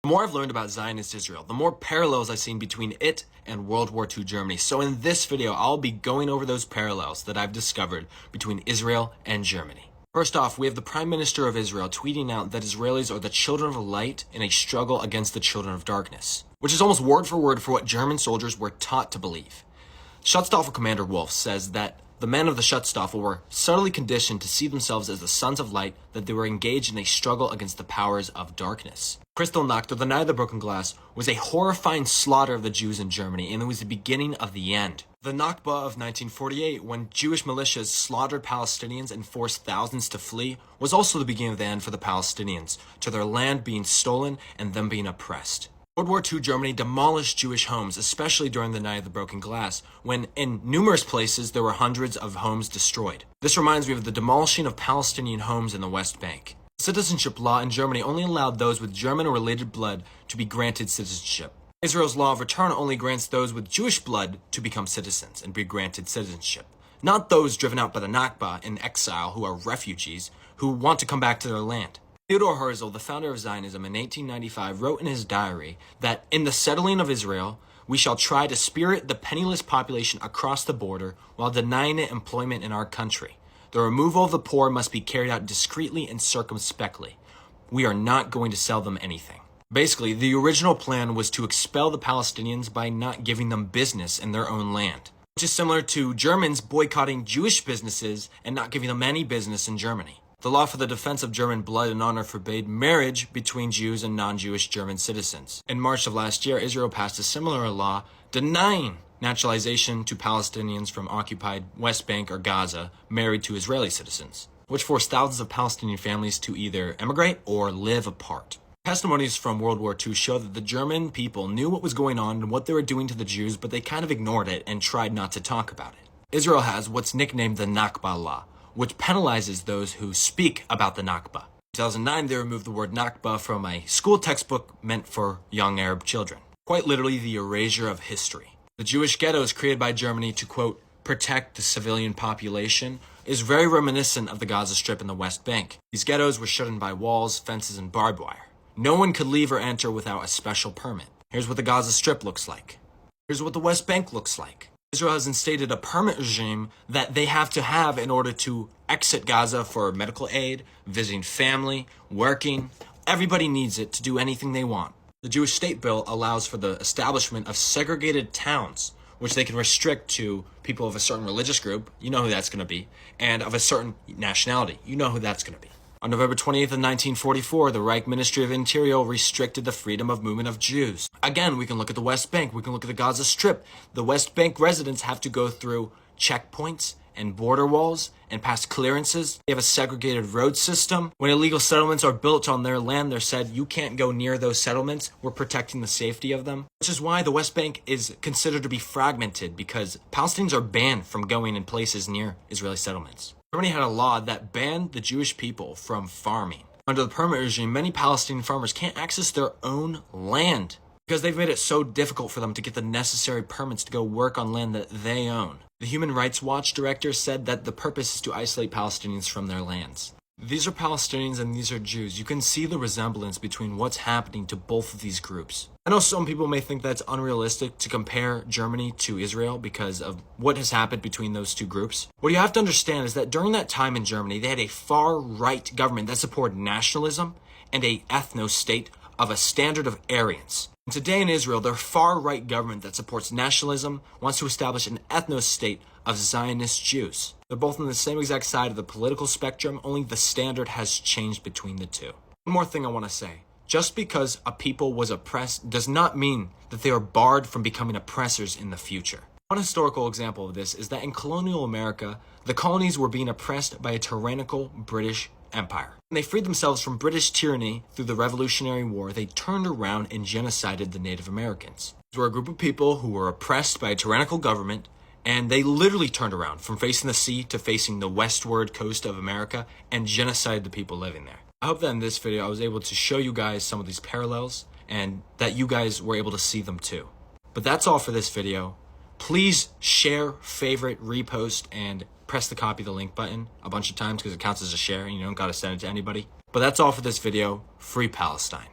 The more I've learned about Zionist Israel, the more parallels I've seen between it and World War II Germany. So in this video, I'll be going over those parallels that I've discovered between Israel and Germany. First off, we have the Prime Minister of Israel tweeting out that Israelis are the children of light in a struggle against the children of darkness, which is almost word for word for what German soldiers were taught to believe. Schutzstaffel Commander Wolf says that the men of the Schutzstaffel were subtly conditioned to see themselves as the sons of light, that they were engaged in a struggle against the powers of darkness. Kristallnacht, or the Night of the Broken Glass, was a horrifying slaughter of the Jews in Germany, and it was the beginning of the end. The Nakba of 1948, when Jewish militias slaughtered Palestinians and forced thousands to flee, was also the beginning of the end for the Palestinians, to their land being stolen and them being oppressed. World War II Germany demolished Jewish homes, especially during the Night of the Broken Glass, when in numerous places there were hundreds of homes destroyed. This reminds me of the demolishing of Palestinian homes in the West Bank. Citizenship law in Germany only allowed those with German-related blood to be granted citizenship. Israel's law of return only grants those with Jewish blood to become citizens and be granted citizenship, not those driven out by the Nakba in exile who are refugees who want to come back to their land. Theodor Herzl, the founder of Zionism in 1895, wrote in his diary that in the settling of Israel, we shall try to spirit the penniless population across the border while denying it employment in our country. The removal of the poor must be carried out discreetly and circumspectly. We are not going to sell them anything. Basically, the original plan was to expel the Palestinians by not giving them business in their own land, which is similar to Germans boycotting Jewish businesses and not giving them any business in Germany. The law for the defense of German blood and honor forbade marriage between Jews and non-Jewish German citizens. In March of last year, Israel passed a similar law denying naturalization to Palestinians from occupied West Bank or Gaza married to Israeli citizens, which forced thousands of Palestinian families to either emigrate or live apart. Testimonies from World War II show that the German people knew what was going on and what they were doing to the Jews, but they kind of ignored it and tried not to talk about it. Israel has what's nicknamed the Nakba law, which penalizes those who speak about the Nakba. In 2009, they removed the word Nakba from a school textbook meant for young Arab children. Quite literally, the erasure of history. The Jewish ghettos created by Germany to, quote, protect the civilian population is very reminiscent of the Gaza Strip and the West Bank. These ghettos were shut in by walls, fences, and barbed wire. No one could leave or enter without a special permit. Here's what the Gaza Strip looks like. Here's what the West Bank looks like. Israel has instated a permit regime that they have to have in order to exit Gaza for medical aid, visiting family, working. Everybody needs it to do anything they want. The Jewish state bill allows for the establishment of segregated towns, which they can restrict to people of a certain religious group, you know who that's going to be, and of a certain nationality, you know who that's going to be. On November 28th of 1944, the Reich Ministry of Interior restricted the freedom of movement of Jews. Again, we can look at the West Bank, we can look at the Gaza Strip. The West Bank residents have to go through checkpoints and border walls and pass clearances. They have a segregated road system. When illegal settlements are built on their land, they're said, you can't go near those settlements. We're protecting the safety of them. Which is why the West Bank is considered to be fragmented, because Palestinians are banned from going in places near Israeli settlements. Germany had a law that banned the Jewish people from farming. Under the permit regime, many Palestinian farmers can't access their own land because they've made it so difficult for them to get the necessary permits to go work on land that they own. The Human Rights Watch director said that the purpose is to isolate Palestinians from their lands. These are Palestinians and these are Jews. You can see the resemblance between what's happening to both of these groups. I know some people may think that's unrealistic to compare Germany to Israel because of what has happened between those two groups. What you have to understand is that during that time in Germany, they had a far-right government that supported nationalism and a ethno-state of a standard of Aryans. And today in Israel, their far-right government that supports nationalism wants to establish an ethno-state of Zionist Jews. They're both on the same exact side of the political spectrum, only the standard has changed between the two. One more thing I want to say. Just because a people was oppressed does not mean that they are barred from becoming oppressors in the future. One historical example of this is that in colonial America, the colonies were being oppressed by a tyrannical British Empire. When they freed themselves from British tyranny through the Revolutionary War, they turned around and genocided the Native Americans. These were a group of people who were oppressed by a tyrannical government, and they literally turned around from facing the sea to facing the westward coast of America and genocided the people living there. I hope that in this video I was able to show you guys some of these parallels and that you guys were able to see them too. But that's all for this video. Please share, favorite, repost, and press the copy the link button a bunch of times because it counts as a share and you don't gotta send it to anybody. But that's all for this video. Free Palestine.